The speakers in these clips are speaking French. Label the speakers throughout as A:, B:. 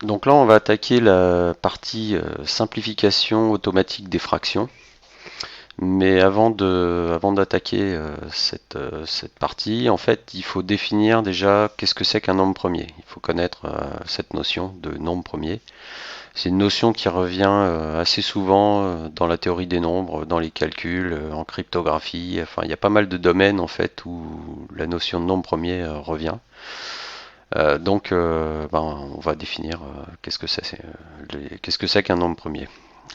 A: Donc là, on va attaquer la partie simplification automatique des fractions. Mais avant d'attaquer cette partie, en fait, il faut définir déjà qu'est-ce que c'est qu'un nombre premier. Il faut connaître cette notion de nombre premier. C'est une notion qui revient assez souvent dans la théorie des nombres, dans les calculs, en cryptographie. Enfin, il y a pas mal de domaines en fait où la notion de nombre premier revient. On va définir qu'est-ce que c'est qu'un nombre premier.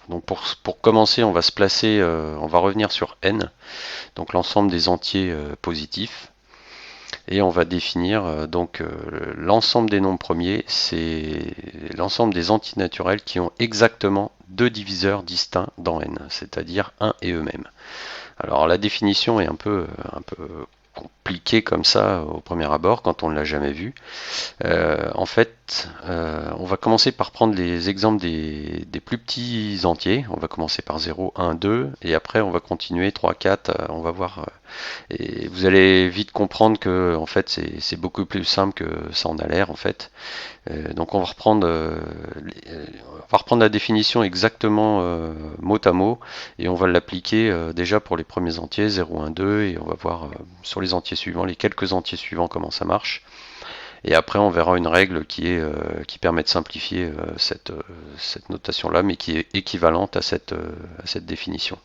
A: Donc pour commencer, on va se placer, on va revenir sur n, donc l'ensemble des entiers positifs, et on va définir l'ensemble des nombres premiers, c'est l'ensemble des entiers naturels qui ont exactement deux diviseurs distincts dans n, c'est-à-dire 1 et eux-mêmes. Alors la définition est un peu compliquée comme ça au premier abord quand on ne l'a jamais vu. On va commencer par prendre les exemples des plus petits entiers. On va commencer par 0, 1, 2, et après on va continuer 3, 4, on va voir. Et vous allez vite comprendre que en fait c'est beaucoup plus simple que ça en a l'air en fait. Donc on va reprendre la définition exactement mot à mot et on va l'appliquer déjà pour les premiers entiers 0, 1, 2 et on va voir sur les entiers suivants, les quelques entiers suivants comment ça marche. Et après, on verra une règle qui permet de simplifier cette notation-là, mais qui est équivalente à cette définition.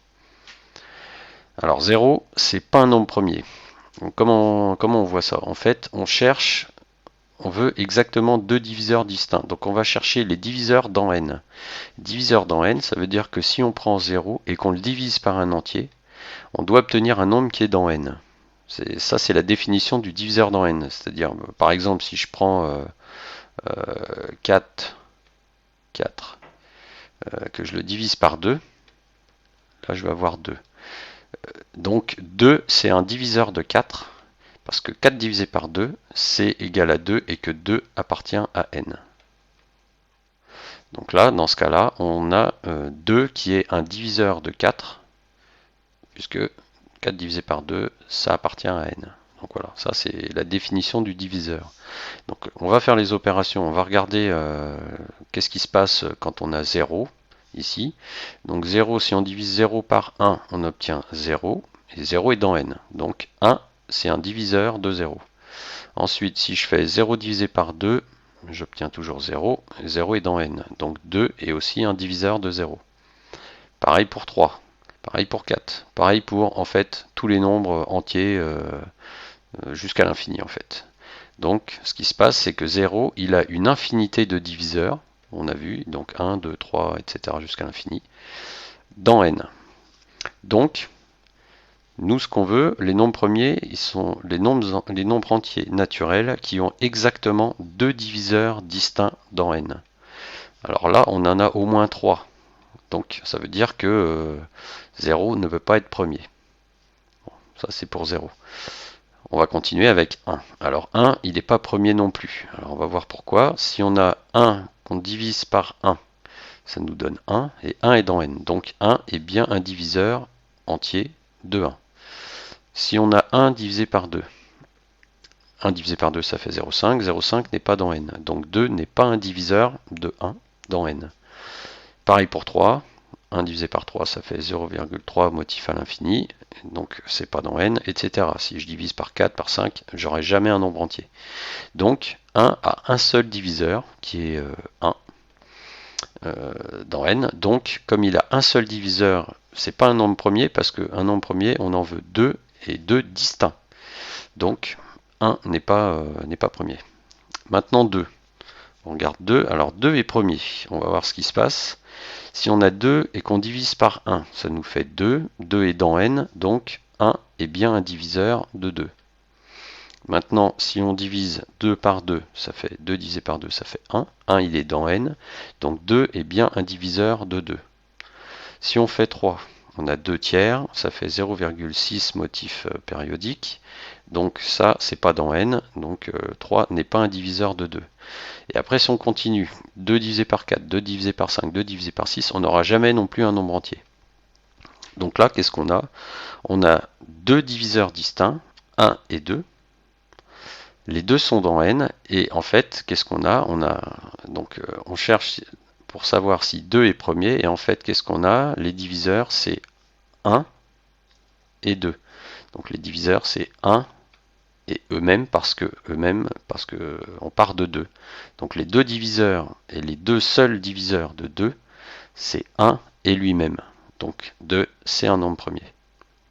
A: Alors 0, c'est pas un nombre premier. Donc, comment on voit ça? En fait, on veut exactement deux diviseurs distincts. Donc on va chercher les diviseurs dans n. Diviseur dans n, ça veut dire que si on prend 0 et qu'on le divise par un entier, on doit obtenir un nombre qui est dans n. Ça, c'est la définition du diviseur dans n. C'est-à-dire, par exemple, si je prends 4, 4 que je le divise par 2, là je vais avoir 2. Donc 2, c'est un diviseur de 4, parce que 4 divisé par 2, c'est égal à 2 et que 2 appartient à n. Donc là, dans ce cas-là, on a 2 qui est un diviseur de 4, puisque 4 divisé par 2, ça appartient à n. Donc voilà, ça c'est la définition du diviseur. Donc on va faire les opérations, on va regarder qu'est-ce qui se passe quand on a 0 ici. Donc 0, si on divise 0 par 1, on obtient 0, et 0 est dans n. Donc 1, c'est un diviseur de 0. Ensuite, si je fais 0 divisé par 2, j'obtiens toujours 0, et 0 est dans n. Donc 2 est aussi un diviseur de 0. Pareil pour 3, pareil pour 4, pareil pour en fait tous les nombres entiers jusqu'à l'infini en fait. Donc ce qui se passe, c'est que 0, il a une infinité de diviseurs, on a vu, donc 1, 2, 3, etc. jusqu'à l'infini, dans n. Donc, nous, ce qu'on veut, les nombres premiers, ils sont les nombres entiers naturels qui ont exactement deux diviseurs distincts dans n. Alors là, on en a au moins 3. Donc ça veut dire que 0 ne peut pas être premier. Bon, ça c'est pour 0. On va continuer avec 1. Alors 1, il n'est pas premier non plus. Alors on va voir pourquoi. Si on a 1 qu'on divise par 1, ça nous donne 1, et 1 est dans n. Donc 1 est bien un diviseur entier de 1. Si on a 1 divisé par 2, 1 divisé par 2 ça fait 0,5, 0,5 n'est pas dans n. Donc 2 n'est pas un diviseur de 1 dans n. Pareil pour 3, 1 divisé par 3 ça fait 0,3 motif à l'infini, donc c'est pas dans n, etc. Si je divise par 4, par 5, j'aurai jamais un nombre entier. Donc 1 a un seul diviseur qui est 1 dans n. Donc comme il a un seul diviseur, c'est pas un nombre premier parce qu'un nombre premier on en veut 2 et 2 distincts. Donc 1 n'est pas premier. Maintenant 2. On regarde 2. Alors 2 est premier. On va voir ce qui se passe. Si on a 2 et qu'on divise par 1, ça nous fait 2. 2 est dans n, donc 1 est bien un diviseur de 2. Maintenant, si on divise 2 par 2, ça fait 2 divisé par 2, ça fait 1. 1, il est dans n, donc 2 est bien un diviseur de 2. Si on fait 3, on a 2 tiers, ça fait 0,6 motifs périodiques. Donc ça, c'est pas dans n, donc 3 n'est pas un diviseur de 2. Et après, si on continue, 2 divisé par 4, 2 divisé par 5, 2 divisé par 6, on n'aura jamais non plus un nombre entier. Donc là, qu'est-ce qu'on a? On a deux diviseurs distincts, 1 et 2. Les deux sont dans n, et en fait, qu'est-ce qu'on a? Donc, on cherche pour savoir si 2 est premier, et en fait, qu'est-ce qu'on a? Les diviseurs, c'est 1 et 2. Donc les diviseurs, c'est 1 et eux-mêmes parce que on part de 2. Donc les deux diviseurs et les deux seuls diviseurs de 2, c'est 1 et lui-même. Donc 2, c'est un nombre premier.